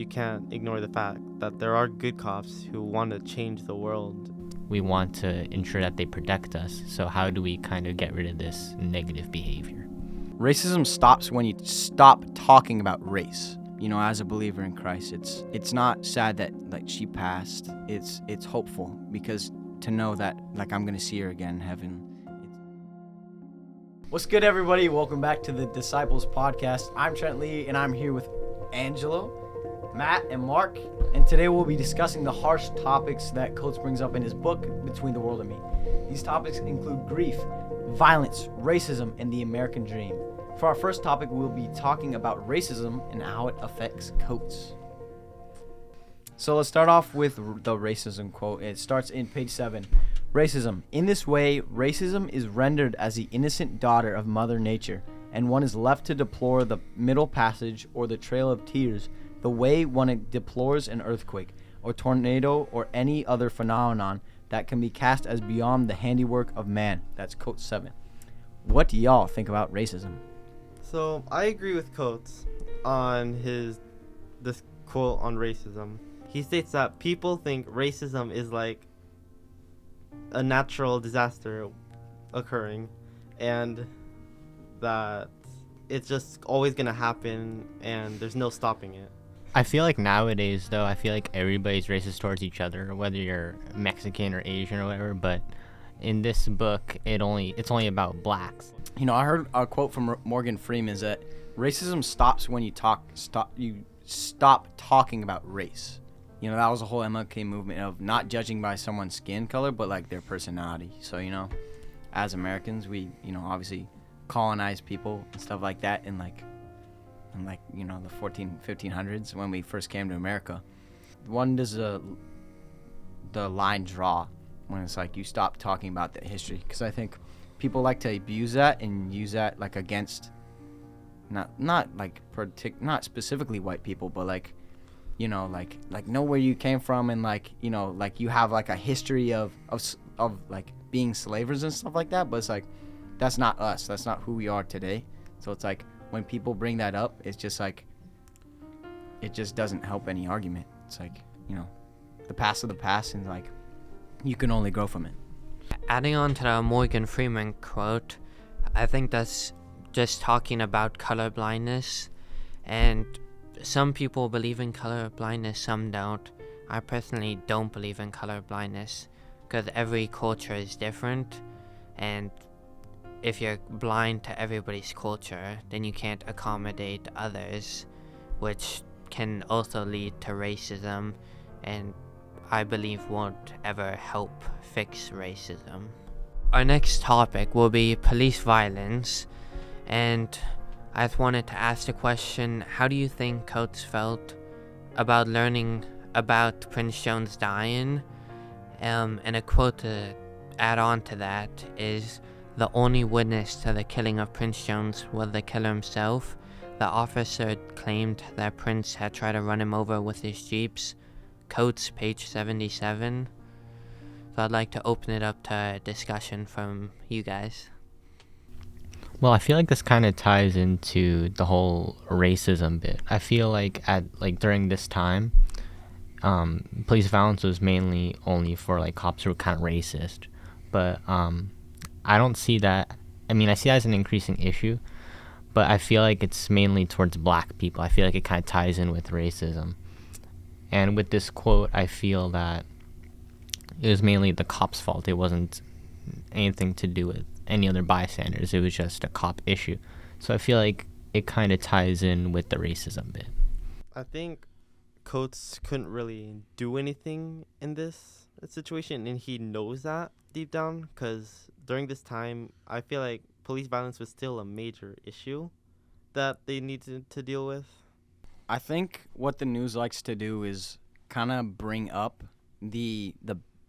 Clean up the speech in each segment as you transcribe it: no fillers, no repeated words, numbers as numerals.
you can't ignore the fact that there are good cops who want to change the world. We want to ensure that they protect us. So how do we kind of get rid of this negative behavior? Racism stops when you stop talking about race. You know, as a believer in Christ, it's not sad that like she passed. It's hopeful because to know that like I'm gonna see her again in heaven. What's good, everybody? Welcome back to the Disciples Podcast. I'm Trent Lee, and I'm here with Angelo, Matt, and Mark. And today we'll be discussing the harsh topics that Coates brings up in his book, Between the World and Me. These topics include grief, violence, racism, and the American dream. For our first topic, we'll be talking about racism and how it affects Coates. So let's start off with the racism quote. It starts in page 7. Racism. In this way, racism is rendered as the innocent daughter of Mother Nature, and one is left to deplore the Middle Passage or the Trail of Tears, the way one deplores an earthquake, or tornado, or any other phenomenon that can be cast as beyond the handiwork of man. That's quote 7. What do y'all think about racism? So I agree with Coates on this quote on racism. He states that people think racism is like a natural disaster occurring, and that it's just always gonna happen and there's no stopping it. I feel like nowadays, though, I feel like everybody's racist towards each other, whether you're Mexican or Asian or whatever. But in this book, it's only about blacks. You know, I heard a quote from Morgan Freeman is that racism stops when you stop talking about race. You know, that was the whole MLK movement of not judging by someone's skin color, but like their personality. So, you know, as Americans, we, you know, obviously colonize people and stuff like that in you know, the 1500s when we first came to America. When does the line draw when it's like you stop talking about the history? Because I think people like to abuse that and use that like against not specifically white people, but like, you know, like know where you came from, and like, you know, like you have like a history of like being slavers and stuff like that. But it's like that's not us. That's not who we are today. So it's like when people bring that up, it's just like it just doesn't help any argument. It's like, you know, the past of the past, and like you can only grow from it. Adding on to the Morgan Freeman quote, I think that's just talking about color blindness, and some people believe in color blindness, some don't. I personally don't believe in color blindness because every culture is different, and if you're blind to everybody's culture, then you can't accommodate others, which can also lead to racism, and I believe won't ever help fix racism. Our next topic will be police violence, and I wanted to ask the question, how do you think Coates felt about learning about Prince Jones dying? And a quote to add on to that is, "The only witness to the killing of Prince Jones was the killer himself. The officer claimed that Prince had tried to run him over with his jeeps." Coates, page 77. So I'd like to open it up to discussion from you guys. Well, I feel like this kind of ties into the whole racism bit. I feel like during this time, police violence was mainly only for like cops who were kind of racist. But I don't see that. I mean, I see that as an increasing issue, but I feel like it's mainly towards black people. I feel like it kind of ties in with racism. And with this quote, I feel that it was mainly the cop's fault. It wasn't anything to do with any other bystanders. It was just a cop issue. So I feel like it kind of ties in with the racism bit. I think Coates couldn't really do anything in this situation, and he knows that deep down, because during this time, I feel like police violence was still a major issue that they needed to deal with. I think what the news likes to do is kind of bring up the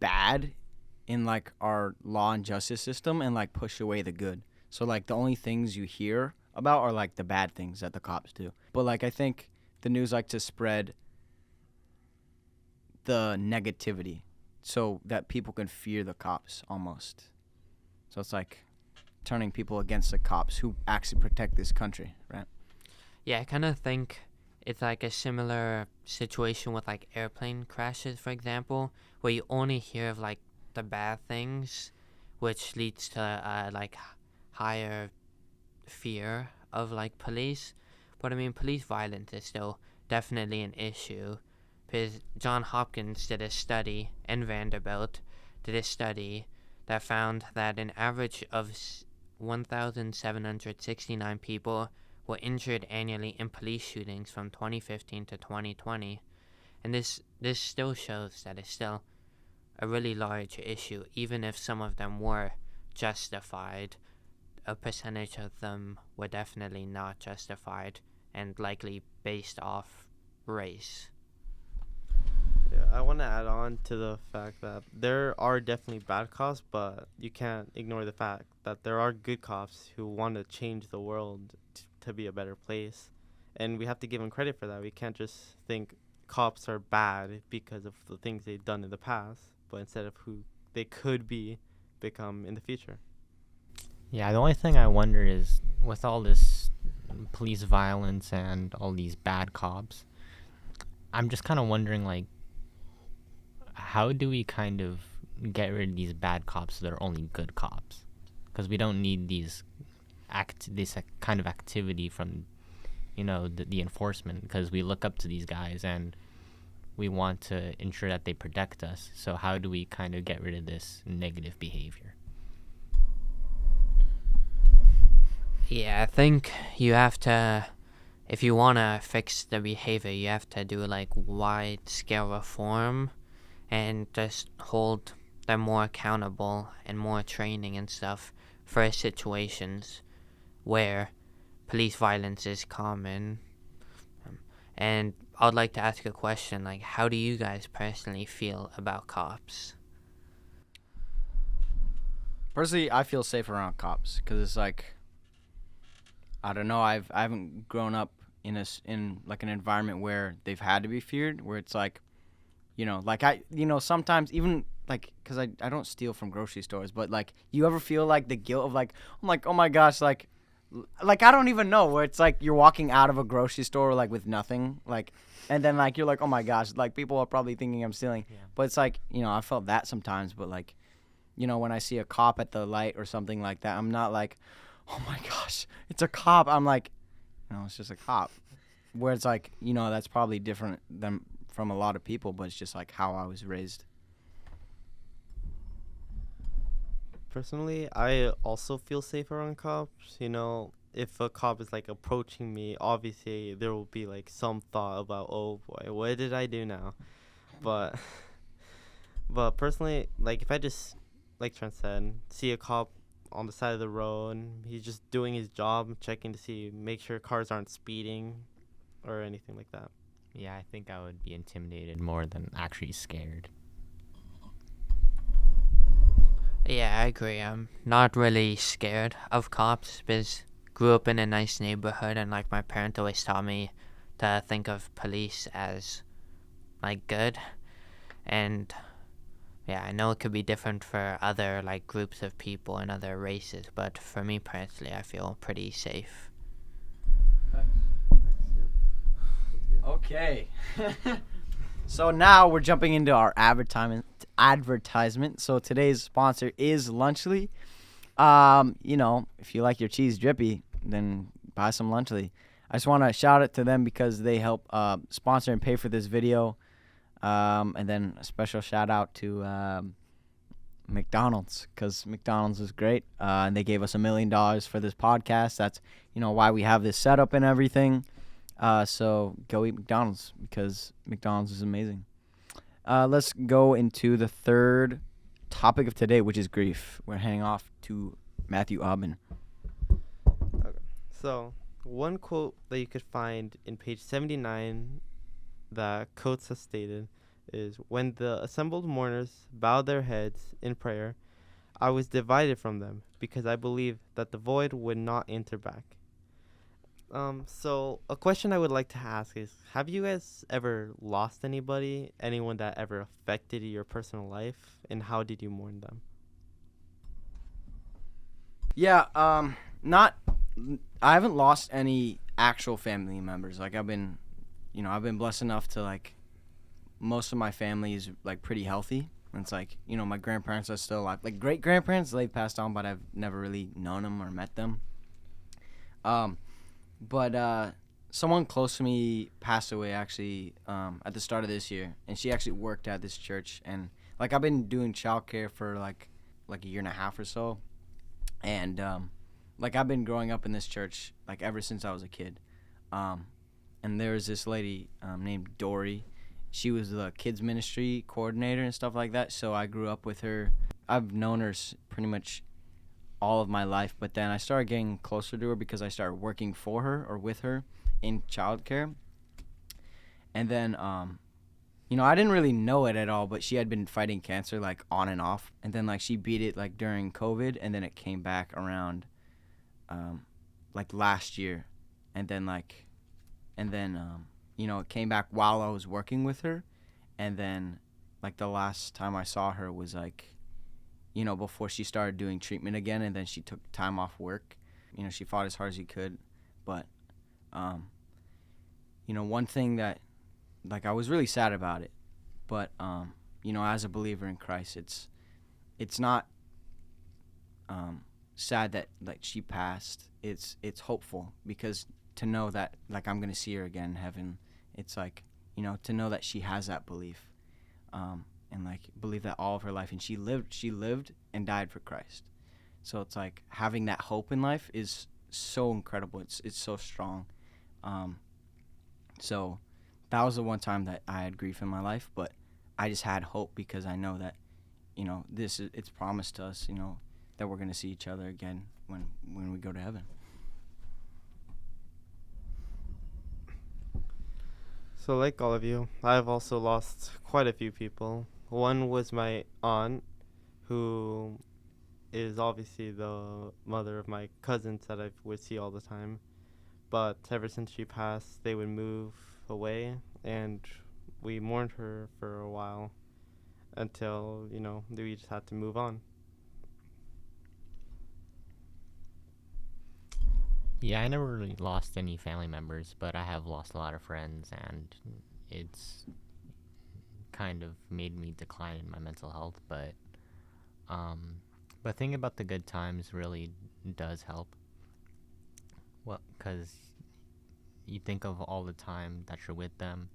bad in like our law and justice system and like push away the good. So like the only things you hear about are like the bad things that the cops do. But like I think the news like to spread the negativity so that people can fear the cops almost. So it's like turning people against the cops who actually protect this country, right? Yeah, I kind of think it's like a similar situation with like airplane crashes, for example, where you only hear of like the bad things, which leads to like higher fear of like police. But I mean, police violence is still definitely an issue, because John Hopkins did a study, and Vanderbilt did a study that found that an average of 1,769 people were injured annually in police shootings from 2015 to 2020. And this still shows that it's still a really large issue, even if some of them were justified. A percentage of them were definitely not justified and likely based off race. Yeah, I want to add on to the fact that there are definitely bad cops, but you can't ignore the fact that there are good cops who want to change the world to be a better place. And we have to give them credit for that. We can't just think cops are bad because of the things they've done in the past, but instead of who they could become in the future. Yeah, the only thing I wonder is, with all this police violence and all these bad cops, I'm just kind of wondering, like, how do we kind of get rid of these bad cops so they're only good cops? Because we don't need this kind of activity from, the enforcement, because we look up to these guys and we want to ensure that they protect us. So how do we kind of get rid of this negative behavior? Yeah, I think you have to, if you want to fix the behavior, you have to do like wide scale reform and just hold them more accountable and more training and stuff for situations where police violence is common. And I would like to ask a question, like, how do you guys personally feel about cops? Personally, I feel safe around cops because it's like, I don't know. I haven't grown up in like an environment where they've had to be feared. Where it's like, sometimes even like, because I don't steal from grocery stores, but like, you ever feel like the guilt of like, I'm like, oh my gosh, like I don't even know, where it's like you're walking out of a grocery store like with nothing, like, and then like you're like, oh my gosh, like people are probably thinking I'm stealing. Yeah. But it's like, I felt that sometimes, but like, when I see a cop at the light or something like that, I'm not like, oh my gosh, it's a cop. I'm like, it's just a cop. Where it's like, that's probably different than from a lot of people, but it's just like how I was raised. Personally, I also feel safe around cops. If a cop is like approaching me, obviously there will be like some thought about, oh boy, what did I do now? But personally, like if I just, like Trent said, see a cop on the side of the road, he's just doing his job, checking to make sure cars aren't speeding or anything like that. Yeah, I think I would be intimidated more than actually scared. Yeah, I agree. I'm not really scared of cops because grew up in a nice neighborhood, and like my parents always taught me to think of police as like good. And yeah, I know it could be different for other like groups of people and other races, but for me personally, I feel pretty safe. Okay. So now we're jumping into our advertisement. So today's sponsor is Lunchly. If you like your cheese drippy, then buy some Lunchly. I just want to shout out to them because they help sponsor and pay for this video. And then a special shout out to McDonald's, because McDonald's is great. And they gave us $1 million for this podcast. That's, why we have this setup and everything. So go eat McDonald's because McDonald's is amazing. Let's go into the third topic of today, which is grief. We're handing off to Matthew Aubin. Okay. So one quote that you could find in page 79 that Coates has stated is, when the assembled mourners bowed their heads in prayer, I was divided from them because I believed that the void would not enter back. So a question I would like to ask is, have you guys ever lost anyone that ever affected your personal life, and how did you mourn them? Yeah, I haven't lost any actual family members. Like, I've been I've been blessed enough to like most of my family is like pretty healthy. And it's like, my grandparents are still alive. Like great grandparents, they've passed on, but I've never really known them or met them. But someone close to me passed away actually at the start of this year, and she actually worked at this church. And like I've been doing childcare for like a year and a half or so, and like I've been growing up in this church like ever since I was a kid. And there was this lady named Dory. She was the kids ministry coordinator and stuff like that. So I grew up with her. I've known her pretty much all of my life, but then I started getting closer to her because I started working for her or with her in childcare. And then, I didn't really know it at all, but she had been fighting cancer like on and off. And then like she beat it like during COVID, and then it came back around like last year. And then it came back while I was working with her. And then like the last time I saw her was like, before she started doing treatment again, and then she took time off work. She fought as hard as she could. But, one thing that, like, I was really sad about it. But, as a believer in Christ, it's not sad that, like, she passed. It's hopeful, because to know that, like, I'm going to see her again in heaven, it's like, to know that she has that belief. And like believe that all of her life, and she lived and died for Christ. So it's like having that hope in life is so incredible. It's so strong. So that was the one time that I had grief in my life, but I just had hope because I know that it's promised to us, that we're going to see each other again when we go to heaven. So like all of you, I've also lost quite a few people. One was my aunt, who is obviously the mother of my cousins that I would see all the time. But ever since she passed, they would move away, and we mourned her for a while until, we just had to move on. Yeah, I never really lost any family members, but I have lost a lot of friends, and it's kind of made me decline in my mental health. But thinking about the good times really does help. Well, because you think of all the time that you're with them,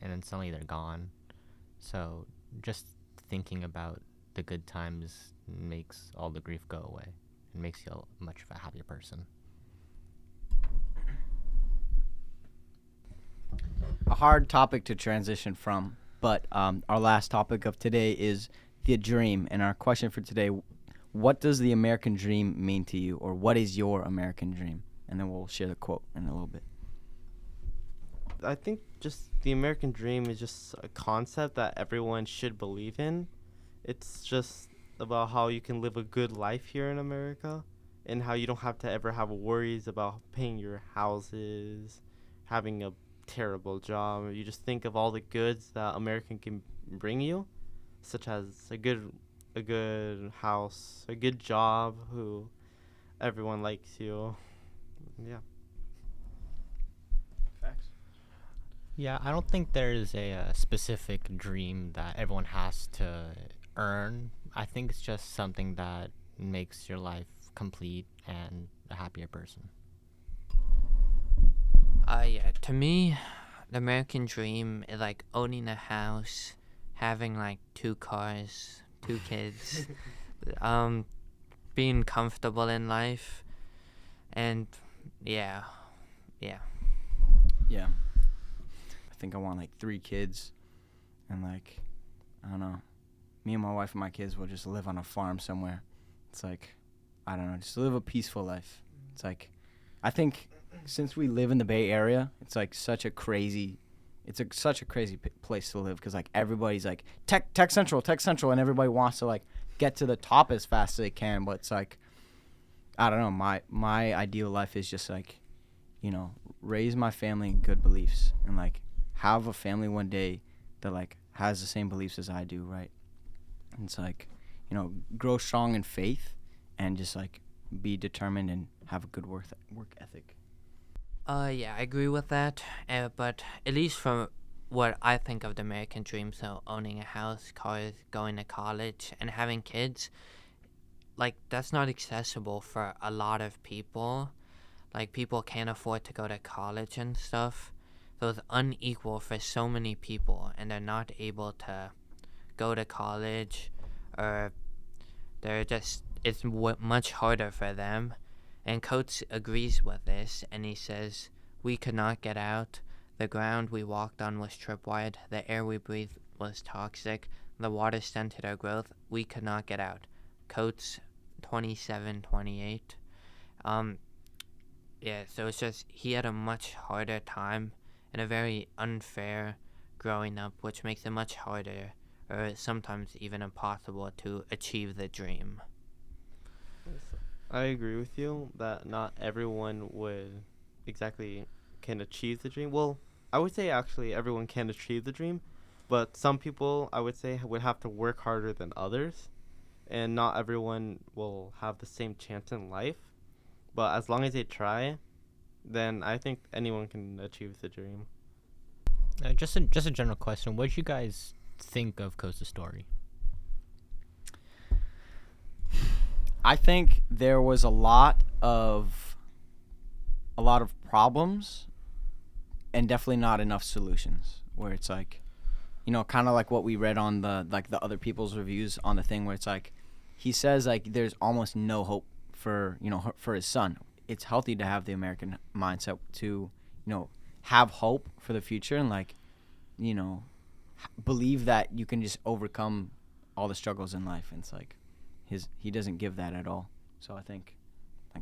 and then suddenly they're gone. So just thinking about the good times makes all the grief go away and makes you much of a happier person. A hard topic to transition from, but our last topic of today is the dream. And our question for today, what does the American dream mean to you, or what is your American dream? And then we'll share the quote in a little bit. I think just the American dream is just a concept that everyone should believe in. It's just about how you can live a good life here in America, and how you don't have to ever have worries about paying your houses, having a terrible job. You just think of all the goods that America can bring you, such as a good house, a good job, who everyone likes you. Yeah. Facts. Yeah, I don't think there's a specific dream that everyone has to earn. I think it's just something that makes your life complete and a happier person. Yeah, to me, the American dream is like owning a house, having like 2 cars, 2 kids, being comfortable in life, and yeah. Yeah. I think I want like 3 kids, and like, I don't know, me and my wife and my kids will just live on a farm somewhere. It's like, I don't know, just live a peaceful life. It's like, I think since we live in the Bay Area, it's like such a crazy place to live, because like everybody's like tech central, and everybody wants to like get to the top as fast as they can. But it's like, I don't know, my ideal life is just like, raise my family in good beliefs, and like have a family one day that like has the same beliefs as I do, right? And it's like, grow strong in faith, and just like be determined and have a good work ethic. Yeah, I agree with that. But at least from what I think of the American dream, so owning a house, cars, going to college, and having kids, like that's not accessible for a lot of people. Like people can't afford to go to college and stuff. So it's unequal for so many people, and they're not able to go to college, or it's much harder for them. And Coates agrees with this, and he says, "We could not get out. The ground we walked on was tripwire. The air we breathed was toxic. The water stunted our growth. We could not get out." Coates 27-28. Yeah, so it's just he had a much harder time and a very unfair growing up, which makes it much harder, or sometimes even impossible, to achieve the dream. I agree with you that not everyone would exactly can achieve the dream. Well, I would say actually everyone can achieve the dream, but some people I would say would have to work harder than others, and not everyone will have the same chance in life. But as long as they try, then I think anyone can achieve the dream. Just a general question. What did you guys think of Coates' story? I think there was a lot of problems and definitely not enough solutions, where it's like, kind of like what we read on the other people's reviews on the thing, where it's like he says like there's almost no hope for for his son. It's healthy to have the American mindset to have hope for the future, and believe that you can just overcome all the struggles in life. And it's like he doesn't give that at all. So I think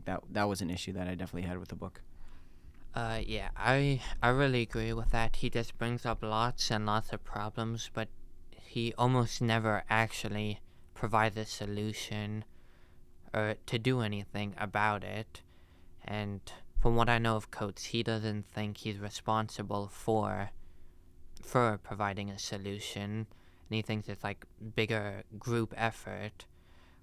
that was an issue that I definitely had with the book. Yeah, I really agree with that. He just brings up lots and lots of problems, but he almost never actually provides a solution or to do anything about it. And from what I know of Coates, he doesn't think he's responsible for providing a solution, and he thinks it's like bigger group effort.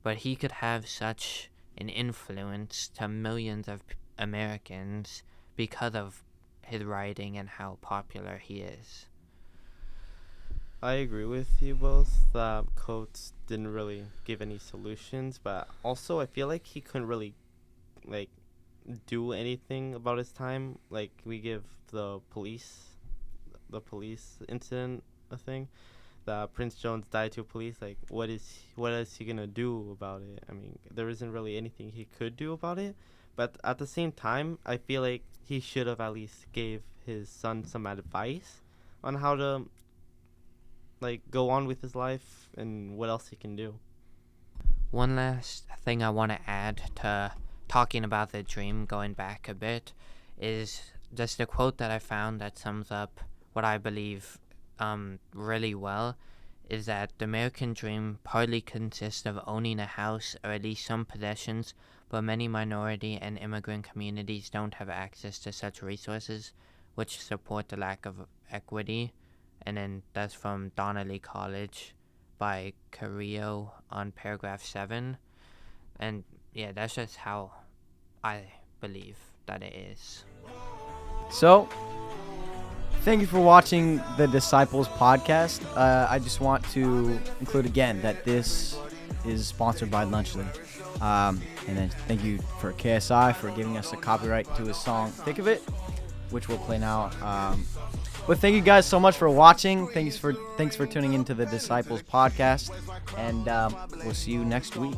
But he could have such an influence to millions of Americans because of his writing and how popular he is. I agree with you both that Coates didn't really give any solutions, but also I feel like he couldn't really do anything about his time. Like we give the police incident a thing, that Prince Jones died to police. Like what is he gonna do about it? I mean, there isn't really anything he could do about it. But at the same time, I feel like he should have at least gave his son some advice on how to go on with his life and what else he can do. One last thing I want to add to talking about the dream, going back a bit, is just a quote that I found that sums up what I believe really well, is that the American dream partly consists of owning a house or at least some possessions, but many minority and immigrant communities don't have access to such resources, which support the lack of equity. And then that's from Donnelly College by Carrillo on paragraph 7. And yeah, that's just how I believe that it is. So, thank you for watching the Disciples podcast. I just want to include again that this is sponsored by Lunchly. And then thank you for KSI for giving us a copyright to his song Think of It, which we'll play now. But thank you guys so much for watching. Thanks for tuning into the Disciples podcast, and we'll see you next week.